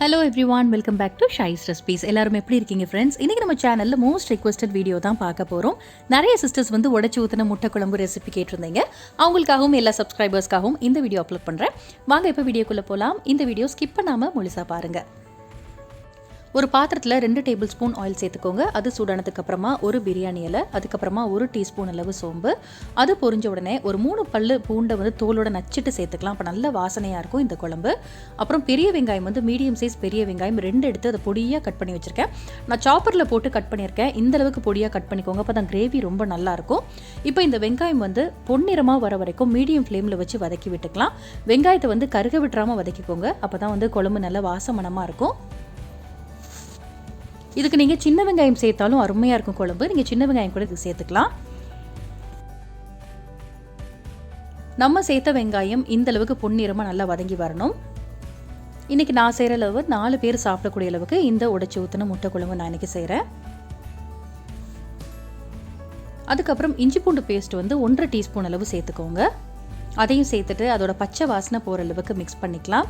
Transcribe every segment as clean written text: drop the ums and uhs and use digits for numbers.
Hello everyone, welcome back to ஷைஸ் recipes. எல்லாரும் எப்படி இருக்கீங்க ஃப்ரெண்ட்ஸ்? இன்றைக்கி நம்ம சேனலில் மோஸ்ட் ரிக்வெஸ்டட் வீடியோ தான் பார்க்க போகிறோம். நிறைய சிஸ்டர்ஸ் வந்து உடச்சி ஊற்றின முட்டை குழம்பு ரெசிபி கேட்டிருந்தீங்க. அவங்களுக்காகவும் எல்லா சப்ஸ்கிரைபர்ஸ்க்காகவும் இந்த வீடியோ அப்லோட் பண்ணுறேன். வாங்க இப்போ வீடியோக்குள்ளே போகலாம். இந்த வீடியோ ஸ்கிப் பண்ணாமல் முழுசாக பாருங்கள். ஒரு பாத்திரத்தில் 2 டேபிள் ஸ்பூன் ஆயில் சேர்த்துக்கோங்க. அது சூடானதுக்கப்புறமா ஒரு பிரியாணி இலை, அதுக்கப்புறமா 1 டீஸ்பூன் அளவு சோம்பு. அது பொரிஞ்ச உடனே ஒரு 3 பல்லு பூண்டை வந்து தோலோட நச்சிட்டு சேர்த்துக்கலாம். அப்போ நல்ல வாசனையாக இருக்கும் இந்த குழம்பு. அப்புறம் பெரிய வெங்காயம் வந்து மீடியம் சைஸ் பெரிய வெங்காயம் 2 எடுத்து அதை பொடியாக கட் பண்ணி வச்சுருக்கேன். நான் சாப்பரில் போட்டு கட் பண்ணியிருக்கேன். இந்த அளவுக்கு பொடியாக கட் பண்ணிக்கோங்க, அப்போ தான் கிரேவி ரொம்ப நல்லாயிருக்கும். இப்போ இந்த வெங்காயம் வந்து பொன்னிறமாக வர வரைக்கும் மீடியம் ஃப்ளேமில் வச்சு வதக்கி விட்டுக்கலாம். வெங்காயத்தை வந்து கருக விட்டுறாமல் வதக்கிக்கோங்க, அப்போ தான் வந்து குழம்பு நல்ல வாசமனமாக இருக்கும். இதுக்கு நீங்கள் சின்ன வெங்காயம் சேர்த்தாலும் அருமையாக இருக்கும் குழம்பு. நீங்கள் சின்ன வெங்காயம் கூட இதுக்கு சேர்த்துக்கலாம். நம்ம சேர்த்த வெங்காயம் இந்த அளவுக்கு பொன்னிறமாக நல்லா வதங்கி வரணும். இன்றைக்கி நான் செய்கிற அளவு 4 பேர் சாப்பிடக்கூடிய அளவுக்கு இந்த உடைச்சி ஊற்றின முட்டை குழம்பு நான் இன்றைக்கி செய்கிறேன். அதுக்கப்புறம் இஞ்சி பூண்டு பேஸ்ட் வந்து 1.5 டீஸ்பூன் அளவு சேர்த்துக்கோங்க. அதையும் சேர்த்துட்டு அதோட பச்சை வாசனை போகிற அளவுக்கு மிக்ஸ் பண்ணிக்கலாம்.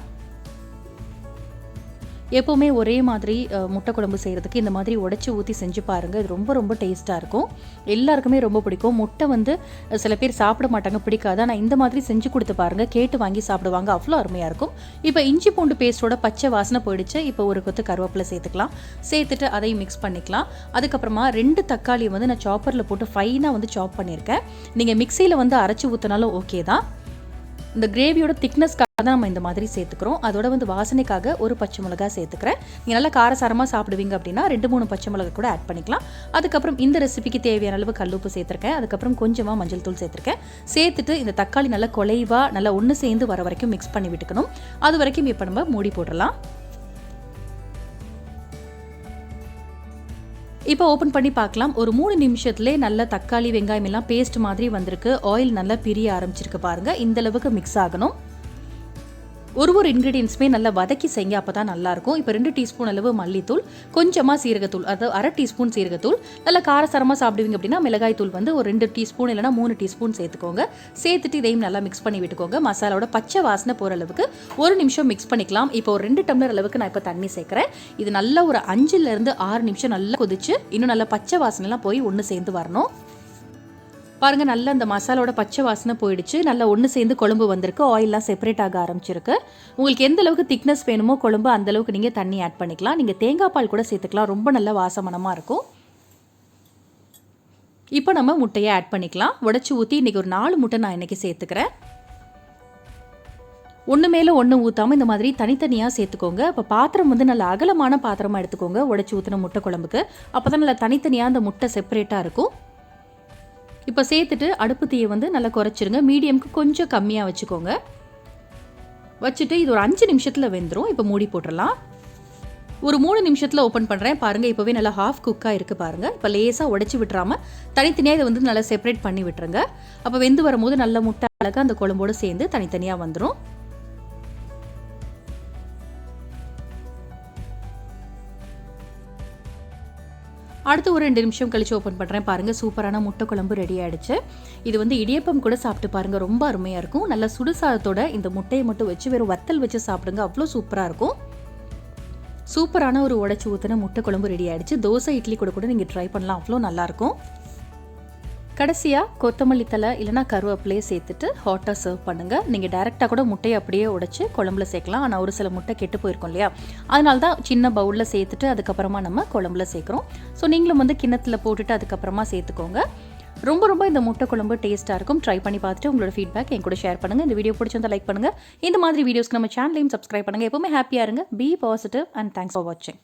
எப்போவுமே ஒரே மாதிரி முட்டை குழம்பு செய்கிறதுக்கு இந்த மாதிரி உடச்சி ஊற்றி செஞ்சு பாருங்கள். இது ரொம்ப ரொம்ப டேஸ்ட்டாக இருக்கும். எல்லாருக்குமே ரொம்ப பிடிக்கும். முட்டை வந்து சில பேர் சாப்பிட மாட்டாங்க, பிடிக்காது. ஆனால் இந்த மாதிரி செஞ்சு கொடுத்து பாருங்கள், கேட்டு வாங்கி சாப்பிடுவாங்க. அவ்வளோ அருமையாக இருக்கும். இப்போ இஞ்சி பூண்டு பேஸ்ட்டோட பச்சை வாசனை போயிடுச்சு. இப்போ ஒரு கொத்து கருவேப்பிலை சேர்த்துக்கலாம். சேர்த்துட்டு அதையும் மிக்ஸ் பண்ணிக்கலாம். அதுக்கப்புறமா 2 தக்காளியை வந்து நான் சாப்பரில் போட்டு ஃபைனாக வந்து சாப் பண்ணியிருக்கேன். நீங்கள் மிக்சியில் வந்து அரைச்சி ஊற்றினாலும் ஓகே தான். இந்த கிரேவியோட திக்னஸ்க்காக தான் நம்ம இந்த மாதிரி சேர்த்துக்கிறோம். அதோட வந்து வாசனைக்காக ஒரு பச்சை மிளகா சேர்த்துக்கிறேன். நீங்கள் நல்லா காரசாரமாக சாப்பிடுவீங்க அப்படின்னா 2-3 பச்சை மிளகா கூட ஆட் பண்ணிக்கலாம். அதுக்கப்புறம் இந்த ரெசிபிக்கு தேவையான அளவு கல்லுப்பு சேர்த்துருக்கேன். அதுக்கப்புறம் கொஞ்சமாக மஞ்சள் தூள் சேர்த்துருக்கேன். சேர்த்துட்டு இந்த தக்காளி நல்லா குலைவாக நல்லா ஒன்று சேர்ந்து வர வரைக்கும் மிக்ஸ் பண்ணி விட்டுக்கணும். அது வரைக்கும் இப்போ நம்ம மூடி போடலாம். இப்போ ஓப்பன் பண்ணி பார்க்கலாம். ஒரு 3 நிமிஷத்துலேயே நல்ல தக்காளி வெங்காயம் எல்லாம் பேஸ்ட் மாதிரி வந்திருக்கு. ஆயில் நல்லா பிரிய ஆரம்பிச்சிருக்கு பாருங்கள். இந்த அளவுக்கு மிக்ஸ் ஆகணும். ஒரு இன்க்ரீடியன்ஸுமே நல்லா வதக்கி செய்யுங்க, அப்போ தான் நல்லாயிருக்கும். இப்போ 2 டீஸ்பூன் அளவு மல்லித்தூள், கொஞ்சமாக சீரகத்தூள், அதாவது 1/2 டீஸ்பூன் சீரகத்தூள். நல்லா காரசாரமாக சாப்பிடுவீங்க அப்படின்னா மிளகாய் தூள் வந்து ஒரு 2 டீஸ்பூன் இல்லைனா 3 டீஸ்பூன் சேர்த்துக்கோங்க. சேர்த்துட்டு இதையும் நல்லா மிக்ஸ் பண்ணி விட்டுக்கோங்க. மசாலாவோட பச்சை வாசனை போகிற அளவுக்கு 1 நிமிஷம் மிக்ஸ் பண்ணிக்கலாம். இப்போ ஒரு 2 டம்ளர் அளவுக்கு நான் இப்போ தண்ணி சேர்க்குறேன். இது நல்லா ஒரு 5லேருந்து 6 நிமிஷம் நல்லா கொதிச்சு இன்னும் நல்லா பச்சை வாசனைலாம் போய் ஒன்று சேர்ந்து வரணும். பாருங்கள், நல்லா அந்த மசாலோட பச்சை வாசனை போயிடுச்சு. நல்லா ஒன்று சேர்ந்து குழம்பு வந்திருக்கு. ஆயிலெலாம் செப்பரேட் ஆக ஆரம்பிச்சிருக்கு. உங்களுக்கு எந்த அளவுக்கு திக்னஸ் வேணுமோ குழம்பு அந்த அளவுக்கு நீங்கள் தண்ணி ஆட் பண்ணிக்கலாம். நீங்கள் தேங்காய் பால் கூட சேர்த்துக்கலாம். ரொம்ப நல்ல வாசமனமாக இருக்கும். இப்போ நம்ம முட்டையை ஆட் பண்ணிக்கலாம். உடச்சி ஊற்றி இன்றைக்கி ஒரு 4 முட்டை நான் இன்றைக்கி சேர்த்துக்கிறேன். ஒன்று மேலே ஒன்று ஊற்றாமல் இந்த மாதிரி தனித்தனியாக சேர்த்துக்கோங்க. இப்போ பாத்திரம் வந்து நல்ல அகலமான பாத்திரமாக எடுத்துக்கோங்க உடச்சி ஊற்றின முட்டை குழம்புக்கு. அப்போ தான் நல்லா தனித்தனியாக அந்த முட்டை செப்பரேட்டாக இருக்கும். இப்போ சேர்த்துட்டு அடுப்பு தீயை வந்து நல்லா குறைச்சிருங்க. மீடியமுக்கு கொஞ்சம் கம்மியாக வச்சுக்கோங்க. வச்சுட்டு இது ஒரு 5 நிமிஷத்தில் வெந்துடும். இப்போ மூடி போட்டுடலாம். ஒரு 3 நிமிஷத்தில் ஓப்பன் பண்ணுறேன். பாருங்கள், இப்போவே நல்லா ஹாஃப் குக்காக இருக்குது பாருங்கள். இப்போ லேசாக உடச்சி விட்டுறாமல் தனித்தனியாக இதை வந்து நல்லா செப்பரேட் பண்ணி விட்டுருங்க. அப்போ வெந்து வரும்போது நல்ல முட்டை அழகாக அந்த குழம்போடு சேர்ந்து தனித்தனியாக வந்துடும். அடுத்து ஒரு 2 நிமிஷம் கழிச்சு ஓப்பன் பண்ணுறேன். பாருங்கள், சூப்பரான முட்டை குழம்பு ரெடி ஆகிடுச்சு. இது வந்து இடியப்பம் கூட சாப்பிட்டு பாருங்கள், ரொம்ப அருமையாக இருக்கும். நல்லா சுடுசாதத்தோட இந்த முட்டையை மட்டும் வச்சு வெறும் வத்தல் வச்சு சாப்பிடுங்க, அவ்வளோ சூப்பராக இருக்கும். சூப்பரான ஒரு உடச்சி ஊற்றின முட்டை குழம்பு ரெடி ஆகிடுச்சு. தோசை இட்லி கூட நீங்கள் ட்ரை பண்ணலாம், அவ்வளோ நல்லாயிருக்கும். கடைசியாக கொத்தமல்லி தலை இல்லைனா கருவேப்பிலையை சேர்த்துட்டு ஹாட்டாக சர்வ் பண்ணுங்கள். நீங்கள் டேரெக்டாக கூட முட்டையை அப்படியே உடைச்சி குழம்புல சேர்க்கலாம். ஆனால் ஒரு சில முட்டை கெட்டு போயிருக்கும் இல்லையா, அதனால தான் சின்ன பவுலில் சேர்த்துட்டு அதுக்கப்புறமா நம்ம குழம்புல சேர்க்குறோம். ஸோ நீங்களும் வந்து கிண்ணத்தில் போட்டுட்டு அதுக்கப்புறமா சேர்த்துக்கோங்க. ரொம்ப ரொம்ப இந்த முட்டை குழம்பு டேஸ்ட்டாக இருக்கும். ட்ரை பண்ணி பார்த்துட்டு உங்களோட ஃபீட்பேக் என் கூட ஷேர் பண்ணுங்கள். இந்த வீடியோ பிடிச்சிருந்தா லைக் பண்ணுங்கள். இந்த மாதிரி வீடியோஸ்க்கு நம்ம சேனலையும் சப்ஸ்கிரைப் பண்ணுங்கள். எப்போவுமே ஹாப்பியாக இருங்க. Be positive and thanks for வாட்சிங்.